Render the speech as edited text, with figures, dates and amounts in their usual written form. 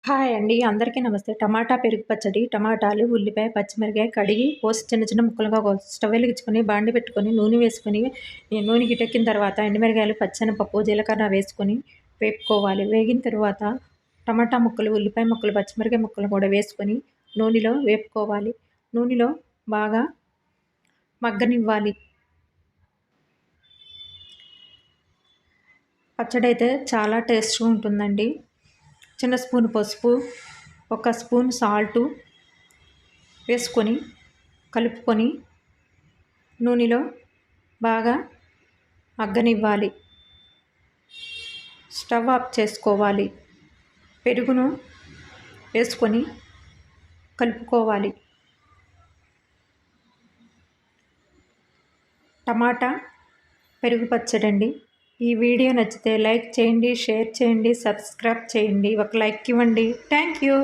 Hi అండి. అందరికీ నమస్తే. టమాటా పెరుగు పచ్చడి. టమాటాలు, ఉల్లిపాయ, పచ్చిమిరపకాయ కడిగి కోసి చిన్న చిన్న ముక్కలుగా కోసి స్టవ్ వెలిగించుకొని బాండి పెట్టుకొని నూనె వేసుకొని నూనె గిటెక్కిన తర్వాత ఎండుమిరగాయలు, పచ్చెనపప్పు, జీలకర్ర వేసుకొని వేపుకోవాలి. వేగిన తర్వాత టమాటా ముక్కలు, ఉల్లిపాయ ముక్కలు, పచ్చిమిరపకాయ ముక్కలు కూడా వేసుకొని నూనెలో వేపుకోవాలి. నూనెలో బాగా మగ్గనివ్వాలి. పచ్చడైతే చాలా టేస్ట్‌గా ఉంటుందండి. చిన్న స్పూన్ పసుపు, ఒక స్పూన్ సాల్టు వేసుకొని కలుపుకొని నూనెలో బాగా మగ్గనివ్వాలి. స్టవ్ ఆఫ్ చేసుకోవాలి. పెరుగును వేసుకొని కలుపుకోవాలి. టమాటా పెరుగు పచ్చడండి. ఈ వీడియో నచ్చితే లైక్ చేయండి, షేర్ చేయండి, సబ్స్క్రైబ్ చేయండి. ఒక లైక్ ఇవ్వండి. Thank you.